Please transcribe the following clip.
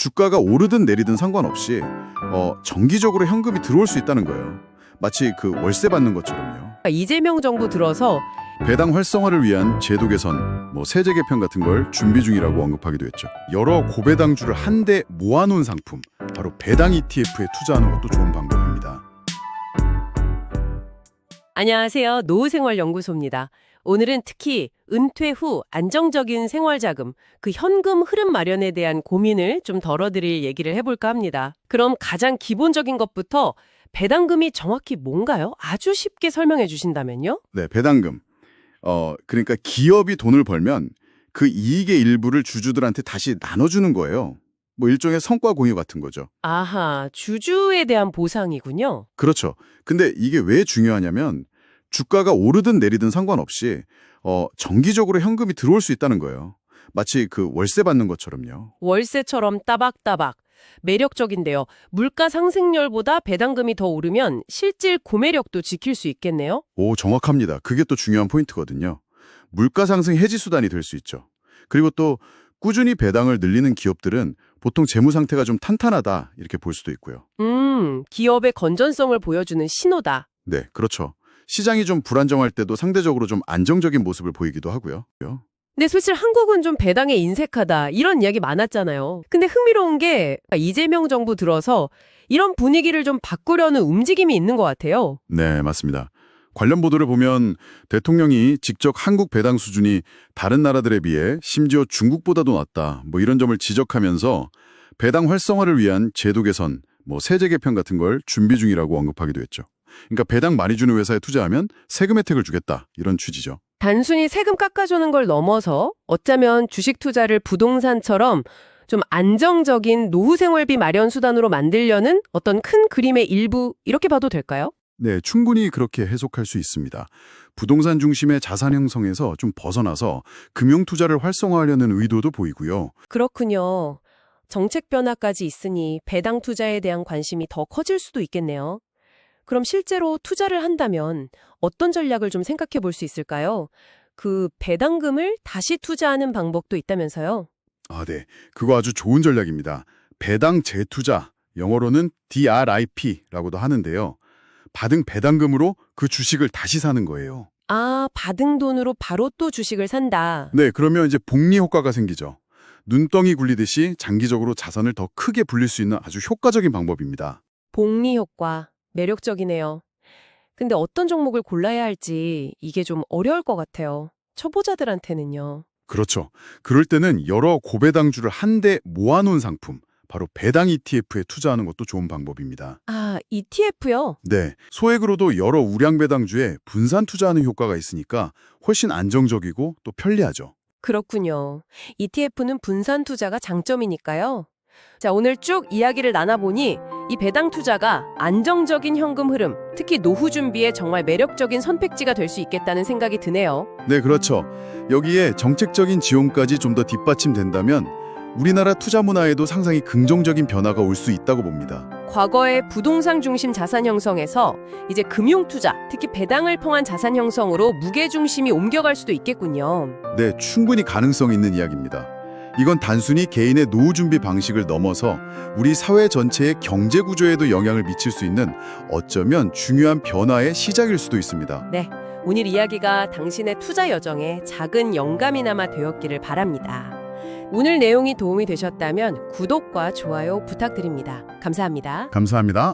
주가가 오르든 내리든 상관없이 정기적으로 현금이 들어올 수 있다는 거예요. 마치 그 월세 받는 것처럼요. 이재명 정부 들어서 배당 활성화를 위한 제도 개선, 세제 개편 같은 걸 준비 중이라고 언급하기도 했죠. 여러 고배당주를 한데 모아놓은 상품, 바로 배당 ETF에 투자하는 것도 좋은 방법입니다. 안녕하세요. 노후생활연구소입니다. 오늘은 특히 은퇴 후 안정적인 생활자금, 그 현금 흐름 마련에 대한 고민을 좀 덜어드릴 얘기를 해볼까 합니다. 그럼 가장 기본적인 것부터 배당금이 정확히 뭔가요? 아주 쉽게 설명해 주신다면요? 네, 배당금. 그러니까 기업이 돈을 벌면 그 이익의 일부를 주주들한테 다시 나눠주는 거예요. 일종의 성과 공유 같은 거죠. 아하, 주주에 대한 보상이군요. 그렇죠. 근데 이게 왜 중요하냐면 주가가 오르든 내리든 상관없이 정기적으로 현금이 들어올 수 있다는 거예요. 마치 그 월세 받는 것처럼요. 월세처럼 따박따박. 매력적인데요. 물가 상승률보다 배당금이 더 오르면 실질 구매력도 지킬 수 있겠네요. 오, 정확합니다. 그게 또 중요한 포인트거든요. 물가 상승 해지 수단이 될 수 있죠. 그리고 또 꾸준히 배당을 늘리는 기업들은 보통 재무 상태가 좀 탄탄하다 이렇게 볼 수도 있고요. 기업의 건전성을 보여주는 신호다. 네, 그렇죠. 시장이 좀 불안정할 때도 상대적으로 좀 안정적인 모습을 보이기도 하고요. 근데 사실 한국은 좀 배당에 인색하다 이런 이야기 많았잖아요. 근데 흥미로운 게 이재명 정부 들어서 이런 분위기를 좀 바꾸려는 움직임이 있는 것 같아요. 네, 맞습니다. 관련 보도를 보면 대통령이 직접 한국 배당 수준이 다른 나라들에 비해 심지어 중국보다도 낮다 이런 점을 지적하면서 배당 활성화를 위한 제도 개선, 세제 개편 같은 걸 준비 중이라고 언급하기도 했죠. 그러니까 배당 많이 주는 회사에 투자하면 세금 혜택을 주겠다 이런 취지죠. 단순히 세금 깎아주는 걸 넘어서 어쩌면 주식 투자를 부동산처럼 좀 안정적인 노후 생활비 마련 수단으로 만들려는 어떤 큰 그림의 일부 이렇게 봐도 될까요? 네, 충분히 그렇게 해석할 수 있습니다. 부동산 중심의 자산 형성에서 좀 벗어나서 금융 투자를 활성화하려는 의도도 보이고요. 그렇군요. 정책 변화까지 있으니 배당 투자에 대한 관심이 더 커질 수도 있겠네요. 그럼 실제로 투자를 한다면 어떤 전략을 좀 생각해 볼 수 있을까요? 그 배당금을 다시 투자하는 방법도 있다면서요? 아, 네. 그거 아주 좋은 전략입니다. 배당 재투자, 영어로는 DRIP라고도 하는데요. 받은 배당금으로 그 주식을 다시 사는 거예요. 아, 받은 돈으로 바로 또 주식을 산다. 네, 그러면 이제 복리 효과가 생기죠. 눈덩이 굴리듯이 장기적으로 자산을 더 크게 불릴 수 있는 아주 효과적인 방법입니다. 복리 효과. 매력적이네요. 근데 어떤 종목을 골라야 할지 이게 좀 어려울 것 같아요. 초보자들한테는요. 그렇죠. 그럴 때는 여러 고배당주를 한데 모아놓은 상품, 바로 배당 ETF에 투자하는 것도 좋은 방법입니다. 아, ETF요? 네, 소액으로도 여러 우량 배당주에 분산 투자하는 효과가 있으니까 훨씬 안정적이고 또 편리하죠. 그렇군요. ETF는 분산 투자가 장점이니까요. 자, 오늘 쭉 이야기를 나눠보니 이 배당 투자가 안정적인 현금 흐름, 특히 노후 준비에 정말 매력적인 선택지가 될 수 있겠다는 생각이 드네요. 네, 그렇죠. 여기에 정책적인 지원까지 좀 더 뒷받침된다면 우리나라 투자 문화에도 상당히 긍정적인 변화가 올 수 있다고 봅니다. 과거의 부동산 중심 자산 형성에서 이제 금융 투자, 특히 배당을 통한 자산 형성으로 무게 중심이 옮겨갈 수도 있겠군요. 네, 충분히 가능성 있는 이야기입니다. 이건 단순히 개인의 노후 준비 방식을 넘어서 우리 사회 전체의 경제 구조에도 영향을 미칠 수 있는 어쩌면 중요한 변화의 시작일 수도 있습니다. 네, 오늘 이야기가 당신의 투자 여정에 작은 영감이나마 되었기를 바랍니다. 오늘 내용이 도움이 되셨다면 구독과 좋아요 부탁드립니다. 감사합니다. 감사합니다.